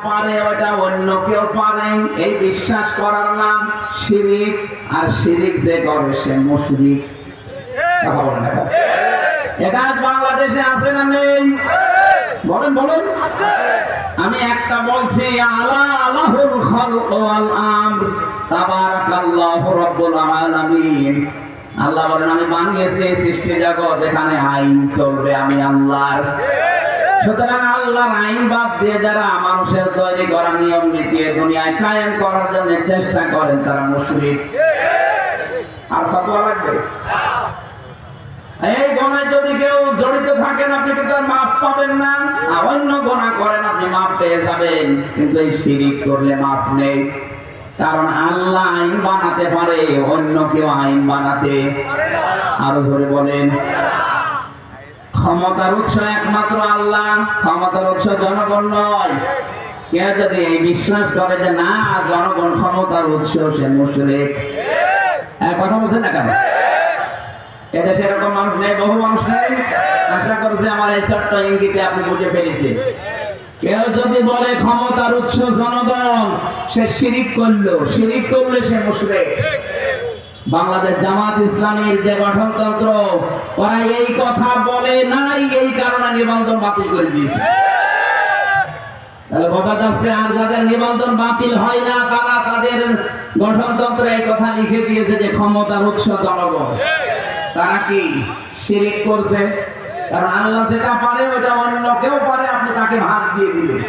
পারে ওটা অন্য কেউ পারে, এই বিশ্বাস করার নাম শিরিক। আর শিরিক যে করে সে মুশরিক। কথা বলেন না? এটা আজ বাংলাদেশে আছে না নেই? বলেন বলেন। আমি একটা বলছি, আলা আলাহুল খালক ওয়াল আমর, তাবারাকাল্লাহু রাব্বুল আলামিন। আল্লাহ বলেন আমি বানিয়েছি এই সৃষ্টি জগৎ, এখানে আইন চলবে আমি আল্লাহর। সুতরাং আল্লাহর আইন বাদ দিয়ে যারা মানুষের তৈরি করা নিয়ম নীতি দুনিয়ায় কায়েম করার জন্য চেষ্টা করেন তারা মুশরিক। আর ফতোয়া লাগবে? এই গুনাহে যদি কেউ জড়িত থাকেন আপনি কিন্তু মাফ পাবেন না। অন্য গুনাহ করেন আপনি মাফ পেয়ে যাবেন, কিন্তু এই শিরিক করলে মাফ নেই। কারণ আল্লাহ আইন বানাতে পারে, অন্য কেউ আইন বানাতে পারে না। আরো জোরে বলেন। ক্ষমতার উৎস একমাত্র আল্লাহ, ক্ষমতার উৎস জনগণ নয়। কেউ যদি এই বিশ্বাস করে যে না জনগণ ক্ষমতার উৎস, সে মুশরিক। কথা বলছেন না কেন? এটা সেরকম মানুষ নেই, বহু মানুষ নেই। আশা করছি আমার এই ছোট্ট ইঙ্গিতে আপনি বুঝে ফেলেছেন। কেউ যদি বলে ক্ষমতার উৎস জনগণ, সে শিরিক করলো, শিরিক করলে সে মুশরিক। বাংলাদেশ জামাত ইসলামীর যে গঠনতন্ত্র, ওরা এই কথা বলে নাই, এই কারণে নিবন্ধন বাতিল করে দিয়েছে। তাহলে বোঝা যাচ্ছে আর যাদের নিবন্ধন বাতিল হয় না তারা তাদের গঠনতন্ত্রে এই কথা লিখে দিয়েছে যে ক্ষমতার উৎস জনগণ। তারা কি শিরিক করছে? কারণ আল্লাহ যেটা পারে ওটা অন্য কেউ পারে, আপনি তাকে ভাগ দিয়ে দিলেন।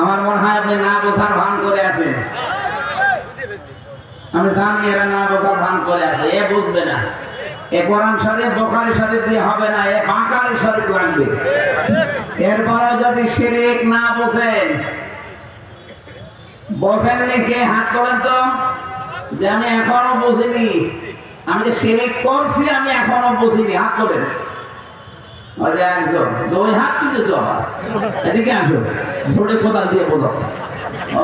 আমার মনে হয় আপনি না বোঝার ভান করে আছেন। আমি জানি এরা না বোঝার ভান করে আছে, এ বুঝবে না। এ কোরআন শরীফ বুখারী শরীফ দিয়ে হবে না, এ বাকারি শরীফ লাগবে। এরপরে যদি শিরিক না বোঝেন, বোঝেননি কে? হাত তোলেন তো, যে আমি এখনো বুঝিনি, আমি যে শিরিক করছি আমি এখনো বুঝিনি। হাত তোলেন। একজন দুই হাত তুলেছ, এদিকে আসো, ঝোড়ে কোদাল দিয়ে বোঝাচ্ছে।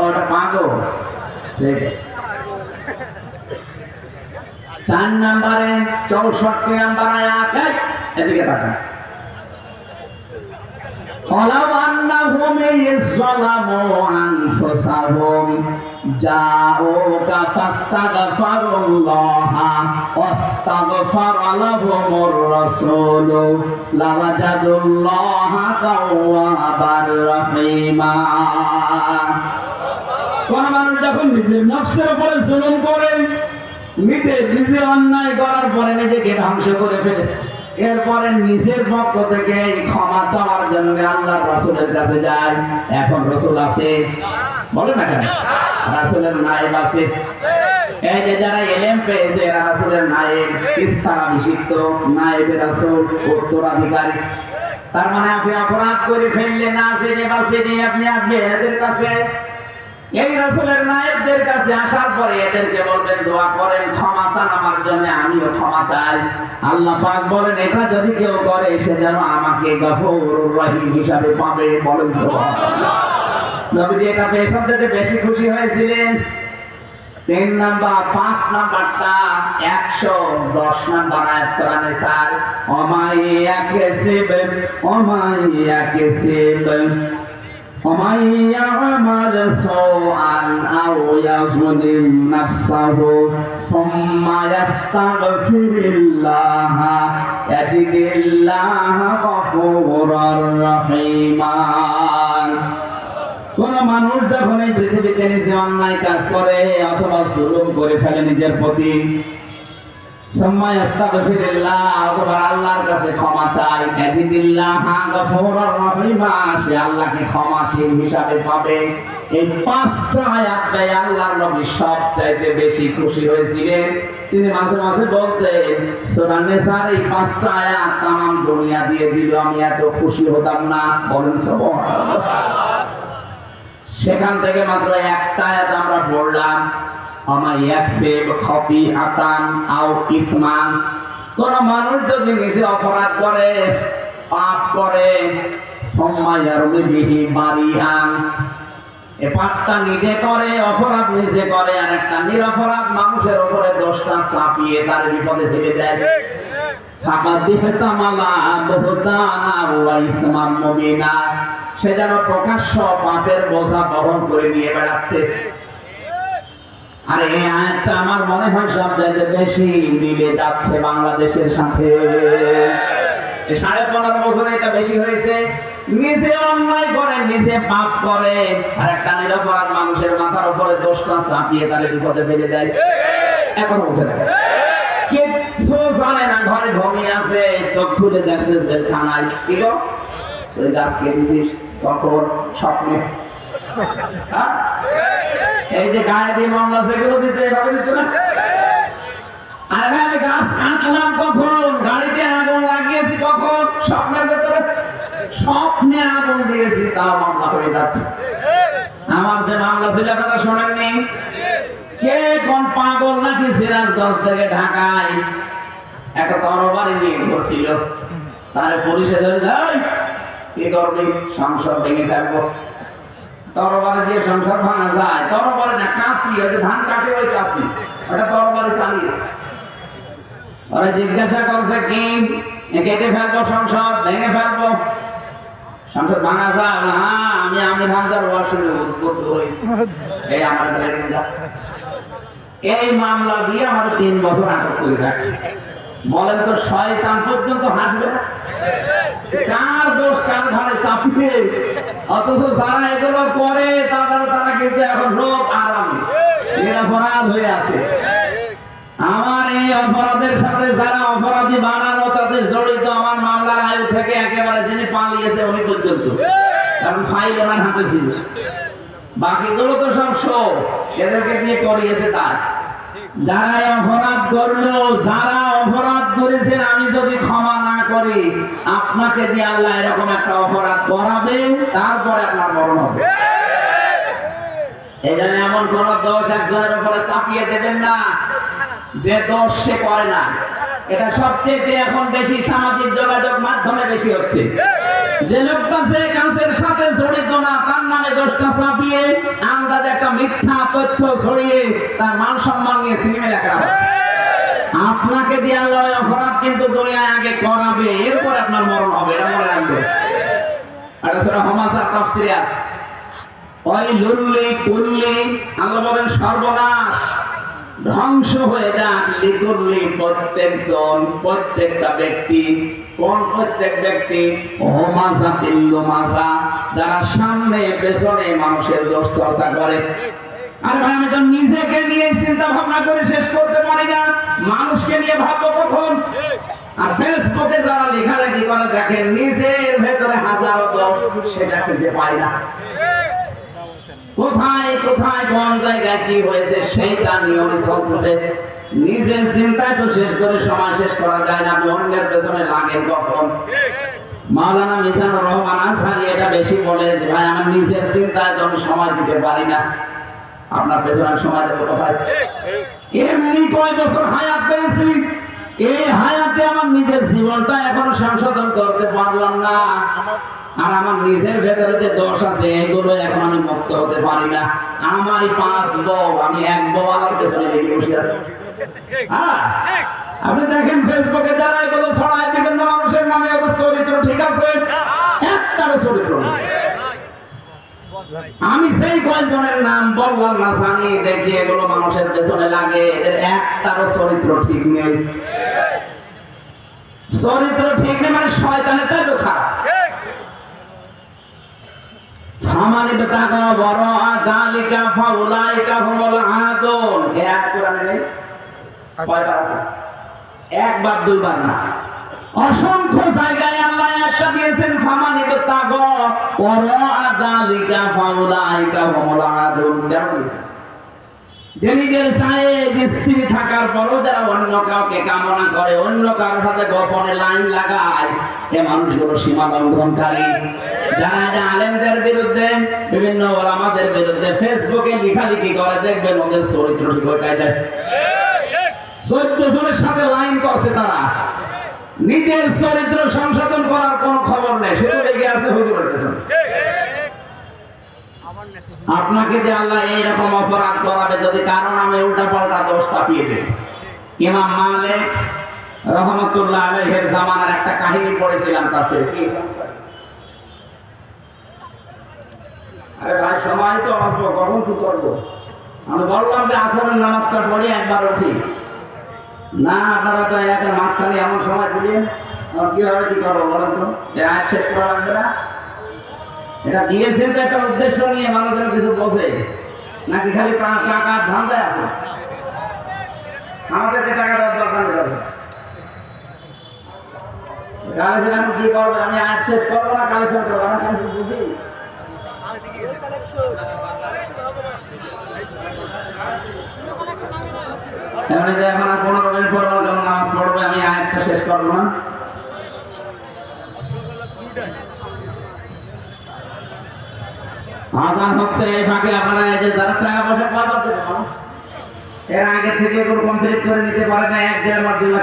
ওটা পাগল। ঠিক আছে। 4 নম্বরে 64 নম্বর আয়াত, এদিকে তাকান। ওয়ালাউ আন্নাহুম ইয়াযলামু আনফুসাহুম জাউকা ফাস্তাগফিরুল্লাহা ওয়াস্তাগফারা লাহুমুর রাসূল লাওয়াজাদুল্লাহা তাওয়াবার রহিমা। কোন মানুষ যখন নিজের নফসের উপরে জুলুম করে, নিজে অন্যায় করার পরে নিজেকে ধ্বংস করে ফেলেছে, এরপরে নিজের পক্ষ থেকে ক্ষমা চাওয়ার জন্য আল্লাহর রাসূলের কাছে যায়। এখন রাসূল আছে? বলে না কেন? রাসূলের নায়েব আছে। এই যে যারা ইলম পেয়েছে এরা রাসূলের নায়েব, ইস্তারাভিষিক্ত নায়েবে রাসূল, উত্তরাধিকারী। তার মানে আপনি অপরাধ করে ফেললে না জেনে বা জেনে আপনি এদের কাছে, এই রাসূলের নায়েবদের কাছে আসার পরে এদেরকে বলবেন দোয়া করেন, ক্ষমা চান আমার জন্য, আমিও ক্ষমা চাই। আল্লাহ পাক বলেন এটা যদি কেউ করে সে যেন আমাকে গফুরুর রহিম হিসাবে পাবে। বলেন সুবহানাল্লাহ। নবীজি এটা পেয়ে সবচেয়ে বেশি খুশি হয়েছিলেন। 3 নাম্বার 5 নাম্বারটা 110 নাম্বার আয়াত সূরা নিসার, ومن يعمل سوءا أو يظلم نفسه ثم يستغفر الله يجد الله غفورا رحيما। কোন মানুষ যখন এই পৃথিবীতে নিজে অন্যায় কাজ করে অথবা জুলুম করে ফেলে নিজের প্রতি, সুম্মা ইস্তাগফিরুল্লাহ, অথবা আল্লাহর কাছে ক্ষমা চায়, ইয়াজিদিল্লাহা গফুরুর রহিমা, সে আল্লাহকে ক্ষমাশীল হিসাবে পাবে। এই 5টা আয়াতে আল্লাহর নবী সবচাইতে বেশি খুশি হয়েছিলেন। তিনি মাঝে মাঝে বলতেন সূরা নিসার এই 5টা আয়াত তামাম দুনিয়া দিয়ে দিল আমি এত খুশি হতাম না। বলেন সুবহানাল্লাহ। সেখান থেকে মাত্র একটা আয়াত আমরা পড়লাম, কোন মানুষ যদি নিজে অপরাধ করে, পাপ করে, পাপটা নিজে করে, অপরাধ নিজে করে, আর একটা নিরপরাধ মানুষের উপরে দোষটা চাপিয়ে তার বিপদে ফেলে দেয়। সে যেন প্রকাশ্য পাপের বোঝা বহন করে নিয়ে বেড়াচ্ছে। আর এই আয়াতটা আমার মনে হয় সব জায়গায় বেশি মিলে যাচ্ছে বাংলাদেশের সাথে। 15.5 বছরে এটা বেশি হয়েছে। নিজে অন্যায় করে, নিজে পাপ করে, আর একটা নিরপরাধ মানুষের মাথার উপরে দোষটা চাপিয়ে তার বিপদে ফেলে দেয়। এখন বলছে কিচ্ছু জানে না, ঘরে ঘুমিয়ে আছে, চোখ খুলে দেখছে জেলখানায়। কি গো, তুই গাছ কেটেছিস কখন? স্বপ্নে। এই যে গায়ে দিয়ে মামলা সেগুলো দিতে এভাবে দিত না। আরে ভাই, আমি গাছ কাটলাম কখন? গাড়িতে আগুন লাগিয়েছি কখন? স্বপ্নের ভেতরে। স্বপ্নে আগুন দিয়েছি, তাও মামলা হয়ে যাচ্ছে। আমার যে মামলা ছিল আপনারা শোনেননি? কে কোন পাগল নাকি সিরাজগঞ্জ থেকে ঢাকায় একটা তরবারি নিয়ে ঘুরছিল, তার পুলিশে ধরে যায়, কি করবি? সংসদ ভেঙে ফেলবো। তরবারি দিয়ে সংসদ ভাঙা যায়? তরবারি না, কাঁচি, ওই যে ধান কাটে ওই কাঁচি, ওটা তরবারি চালিয়েছে। ওরা জিজ্ঞাসা করছে কি, কেটে ফেলবো সংসদ, ভেঙে ফেলবো? সংসদ ভাঙা যায় না? আমি আমির হামজার ওয়াশরুমে উদ্বুদ্ধ হয়েছি, এই আমার এই মামলা দিয়ে আমাদের 3 বছর আটক করে রাখে। বলেন তো, শয়তান পর্যন্ত হাসবে না? কার দোষ কার ঘরে চাপিয়ে? অথচ যারা এগুলো করে তারা কিন্তু এখন রোগ আরামে নিরপরাধ হয়ে আছে। আমার এই অপরাধের সাথে যারা অপরাধী বানানো তাদের জড়িত, আমার মামলার আয়ু থেকে একেবারে যিনি পালিয়েছে উনি পর্যন্ত, কারণ ফাইল ওনার হাতে ছিল। বাকিগুলো তো সব শো, এদেরকে নিয়ে করিয়েছে। তার যারা অপরাধ করলো, যারা অপরাধ করেছেন, আমি যদি ক্ষমা না করি, আপনাকে দিয়ে আল্লাহ এরকম একটা অপরাধ করাবে, তারপরে আপনার মরণ হবে। এই জন্য এমন কোন দোষ একজনের উপরে চাপিয়ে দেবেন না যে দোষ সে করে না। এটা সবচেয়ে এখন বেশি সামাজিক যোগাযোগ মাধ্যমে বেশি হচ্ছে। যে লোকটা যে কাজের সাথে জড়িত না, তার নামে দোষটা চাপিয়ে আন্দাজে একটা মিথ্যা তথ্য ছড়িয়ে তার মান সম্মান নিয়ে সিনেমা লেখা হচ্ছে। আপনাকে দিয়ে আল্লাহ অপরাধ কিন্তু দুনিয়ায় আগে করাবে, এরপর আপনার মরণ হবে, এটা মনে রাখবে। এটা সূরা হামাযার তাফসীরে আছে। ওই লুল্লি কুল্লি, আল্লাহ বলেন সর্বনাশ, ধ্বংস হয়ে যাক লিকুল্লি, প্রত্যেকজন, প্রত্যেকটা ব্যক্তি। কোন প্রত্যেক ব্যক্তি? হোমাজাতিল লুমাজা, যারা সামনে পেছনে মানুষের দোষ চর্চা করে। আর ভাই, আমি তো নিজেকে নিয়ে চিন্তা ভাবনা করে শেষ করতে পারি না, মানুষকে নিয়ে ভাববো কখন? আর ফেসবুকে যারা লেখালেখি করে, দেখেন নিজের ভেতরে হাজারো দোষ, সেটা খুঁজে পায় না। কোথায় কোথায় কোন জায়গায় কি হয়েছে সেইটা নিয়মে চলতেছে। নিজের চিন্তায় তো শেষ করে সময় শেষ করা যায় না, অন্যের পেছনে লাগে কখন? মাওলানা মিজানুর রহমান আজহারি এটা বেশি বলে যে, ভাই আমার নিজের চিন্তায় তো আমি সময় দিতে পারি না, আপনার পেছনে সময় দেবো কোথায়? এমনি কয় বছর হায়াত পেয়েছি, এই হায়াতে আমার নিজের জীবনটা এখনো সংশোধন করতে পারলাম না। আর আমার নিজের ভেতরে যে দোষ আছে, এগুলো এখন আমি মুক্ত হতে পারি না। আমারই 5 বউ, আমি 1 বউ আমার পেছনে লেগে বসে আছি। আপনি দেখেন ফেসবুকে যারা এগুলো ছড়ায় বিভিন্ন মানুষের নামে, ওদের চরিত্র ঠিক আছে? একটারও চরিত্র নেই। আমি সেই কয়েকজনের নাম বললাম না, জানি দেখি এগুলো মানুষের পেছনে লাগে, এদের একটারও চরিত্র ঠিক নেই। চরিত্র ঠিক নেই মানে শয়তানের তাই তো খারাপ। ফামানি বেতাকা বড় আদালিকা ফাউলাইকা হুমুল আদুন, এক কোরআনে নেই? কয়টা আছে? একবার দুইবার না, অসংখ্য জায়গায় আল্লাহ একটা দিয়েছেন। ফামানি বেতাকা বড় আদালিকা ফাউলাইকা হুমুল আদুন, কেন দিয়েছেন? যে নিজের চায়ে যে স্ত্রী থাকার পরও যারা অন্য কাউকে কামনা করে, অন্য কারোর সাথে গোপনে লাইন লাগায়, এ মানুষগুলো সীমা লঙ্ঘনকারী। যারা আলেমদের বিরুদ্ধে, বিভিন্ন ওলামাদের বিরুদ্ধে ফেসবুকে লেখালেখি করে, দেখবেন ওদের চরিত্র ঠিক হয়ে যায়। 14 জনের সাথে লাইন করছে তারা, নিজের চরিত্র সংশোধন করার কোন খবর নেই, শুধু লেগে আছে হুজুরের পেছনে। আপনাকে যে আল্লাহ এইরকম অপরাধ করাবে যদি কারণ আমি উল্টা পাল্টা দোষ চাপিয়ে দেব। ইমাম মালিক রহমতুল্লাহ আলাইহির জামানার একটা কাহিনী পড়েছিলাম তাফসীরে। কি? আরে ভাই সময় তো অল্প, কখন কি করবো? আমি বললাম যে আসরের নামাজটা পড়ি একবার উঠি না, আপনারা তো এলাকার মাঝখানে এমন সময় দিলেন, কিভাবে কি করবো বলেন তো? যে আজ শেষ করা লাগবে না? এটা দিয়েছেন তো একটা উদ্দেশ্য নিয়ে, মানুষজন কিছু বোঝে নাকি খালি টাকার ধান্দায় আছে? আমাদেরকে টাকা দেওয়ার দরকার নেই। কালে ফের আমি কি করবো? আমি আজ শেষ করবো না, কালে ফের করবো, আমি কিছু বুঝি। এমনি যে এখন আর 15 মিনিট পর যখন নামাজ পড়বে, আমি আয়াতটা শেষ করবো না। আজান হচ্ছে, এই ফাঁকে আপনারা এই যে যারা টাকা পয়সা পাওয়া, এর আগে থেকে কমপ্লিট করে নিতে পারে না, 1-1.5 মাস